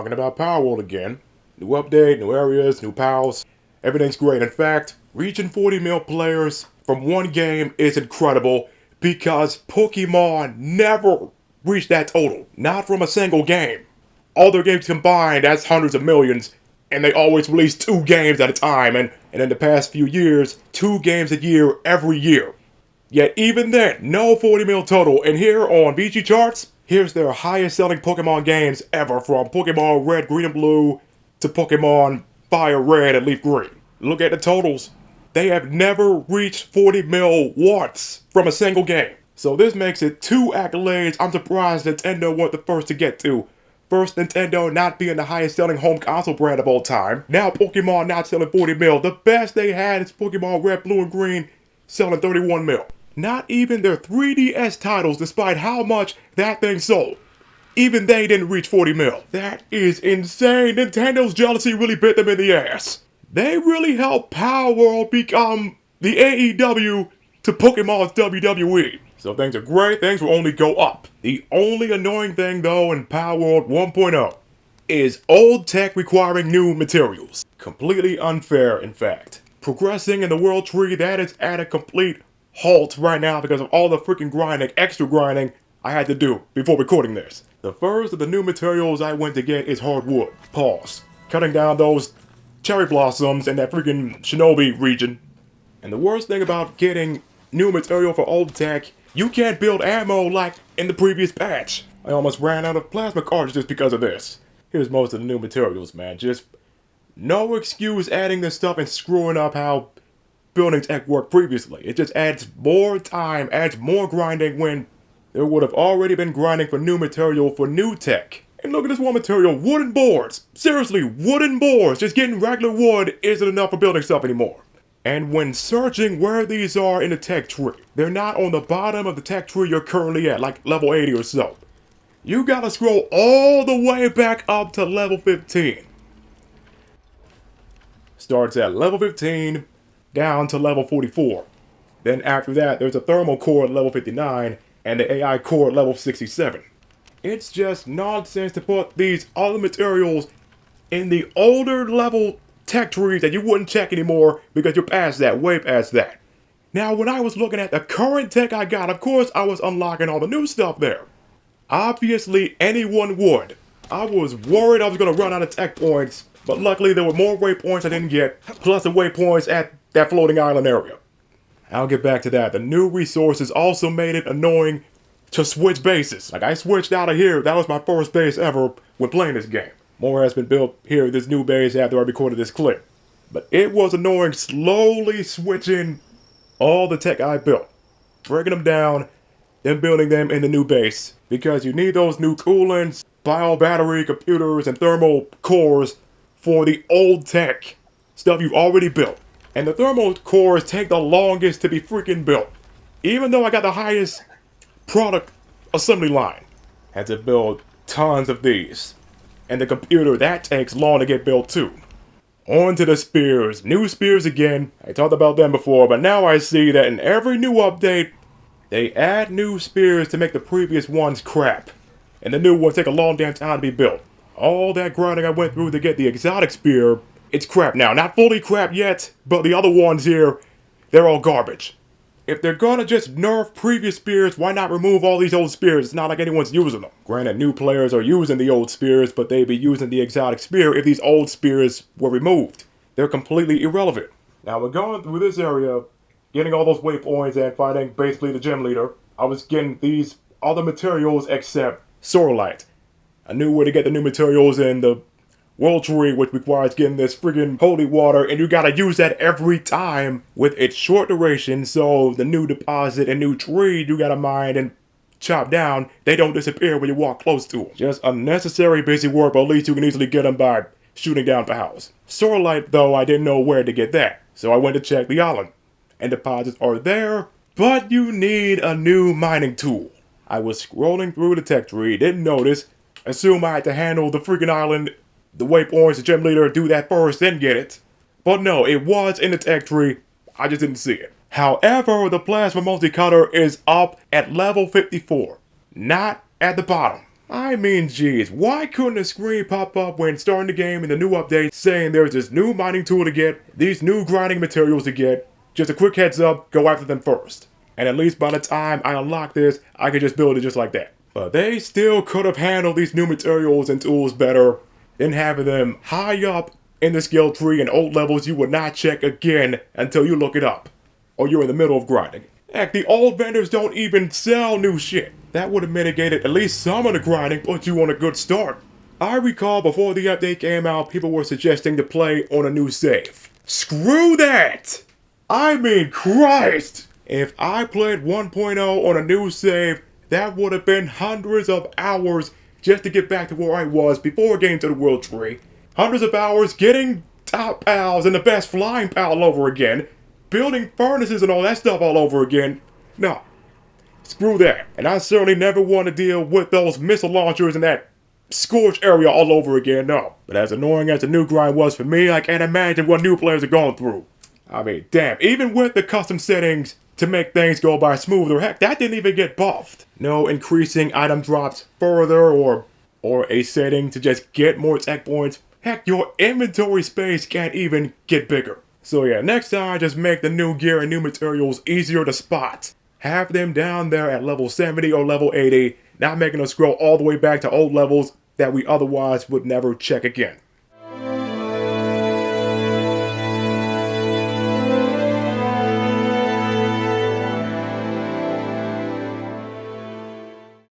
Talking about Palworld again. New update, new areas, new pals. Everything's great. In fact, reaching 40 mil players from one game is incredible because Pokemon never reached that total. Not from a single game. All their games combined, that's hundreds of millions, and they always release 2 games at a time, and in the past few years, 2 games a year every year. Yet even then, no 40 mil total, and here on BG Charts, here's their highest selling Pokemon games ever, from Pokemon Red, Green, and Blue to Pokemon Fire Red and Leaf Green. Look at the totals. They have never reached 40 mil once from a single game. So this makes it 2 accolades I'm surprised Nintendo weren't the first to get to. First, Nintendo not being the highest selling home console brand of all time. Now Pokemon not selling 40 mil. The best they had is Pokemon Red, Blue, and Green selling 31 mil. Not even their 3DS titles, despite how much that thing sold. Even they didn't reach 40 mil. That is insane. Nintendo's jealousy really bit them in the ass. They really helped Palworld become the AEW to Pokemon's WWE. So things are great, things will only go up. The only annoying thing though in Palworld 1.0 is old tech requiring new materials. Completely unfair, in fact. Progressing in the world tree, that is at a complete halt right now because of all the freaking grinding, extra grinding I had to do before recording this. The first of the new materials I went to get is hardwood. Pause. Cutting down those cherry blossoms in that freaking Shinobi region. And the worst thing about getting new material for old tech, you can't build ammo like in the previous patch. I almost ran out of plasma cartridges because of this. Here's most of the new materials, man. Just no excuse adding this stuff and screwing up how building tech worked previously. It just adds more time, adds more grinding when there would have already been grinding for new material for new tech. And look at this one material, wooden boards. Seriously, wooden boards. Just getting regular wood isn't enough for building stuff anymore. And when searching where these are in the tech tree, they're not on the bottom of the tech tree you're currently at, like level 80 or so. You gotta scroll all the way back up to level 15. Starts at level 15, down to level 44. Then after that, there's a thermal core at level 59, and the AI core at level 67. It's just nonsense to put these other materials in the older level tech trees that you wouldn't check anymore because you're past that, way past that. Now, when I was looking at the current tech I got, of course I was unlocking all the new stuff there. Obviously, anyone would. I was worried I was going to run out of tech points, but luckily there were more waypoints I didn't get, plus the waypoints at that floating island area. I'll get back to that. The new resources also made it annoying to switch bases. Like, I switched out of here. That was my first base ever when playing this game. More has been built here, this new base, after I recorded this clip. But it was annoying slowly switching all the tech I built. Breaking them down, then building them in the new base. Because you need those new coolants, bio battery, computers, and thermal cores for the old tech. Stuff you've already built. And the thermal cores take the longest to be freaking built. Even though I got the highest product assembly line. Had to build tons of these. And the computer, that takes long to get built too. On to the spears. New spears again. I talked about them before, but now I see that in every new update, they add new spears to make the previous ones crap. And the new ones take a long damn time to be built. All that grinding I went through to get the exotic spear, it's crap now. Not fully crap yet, but the other ones here, they're all garbage. If they're gonna just nerf previous spears, why not remove all these old spears? It's not like anyone's using them. Granted, new players are using the old spears, but they'd be using the exotic spear if these old spears were removed. They're completely irrelevant. Now we're going through this area, getting all those waypoints and fighting basically the gym leader. I was getting these other materials except Sorlite. I knew where to get the new materials in the world tree, which requires getting this friggin' holy water, and you gotta use that every time with its short duration, so the new deposit and new tree you gotta mine and chop down, they don't disappear when you walk close to them. Just unnecessary busy work, but at least you can easily get them by shooting down pals. Sorlite, though, I didn't know where to get that, so I went to check the island. And deposits are there, but you need a new mining tool. I was scrolling through the tech tree, didn't notice, assume I had to handle the freaking island, the waypoints, the gym leader, do that first, then get it. But no, it was in the tech tree, I just didn't see it. However, the plasma multi-cutter is up at level 54, not at the bottom. I mean, geez, why couldn't a screen pop up when starting the game in the new update saying there's this new mining tool to get, these new grinding materials to get, just a quick heads up, go after them first. And at least by the time I unlock this, I can just build it just like that. But they still could have handled these new materials and tools better than having them high up in the skill tree and old levels you would not check again until you look it up. Or you're in the middle of grinding. Heck, the old vendors don't even sell new shit. That would have mitigated at least some of the grinding, put you on a good start. I recall before the update came out, people were suggesting to play on a new save. Screw that! I mean, Christ! If I played 1.0 on a new save, that would have been hundreds of hours just to get back to where I was before getting to the World Tree. Hundreds of hours getting top pals and the best flying pal all over again. Building furnaces and all that stuff all over again. No. Screw that. And I certainly never want to deal with those missile launchers and that scorched area all over again, no. But as annoying as the new grind was for me, I can't imagine what new players are going through. I mean, damn, even with the custom settings to make things go by smoother, heck, that didn't even get buffed. No increasing item drops further or a setting to just get more tech points. Heck, your inventory space can't even get bigger. So yeah, next time just make the new gear and new materials easier to spot. Have them down there at level 70 or level 80, not making us scroll all the way back to old levels that we otherwise would never check again.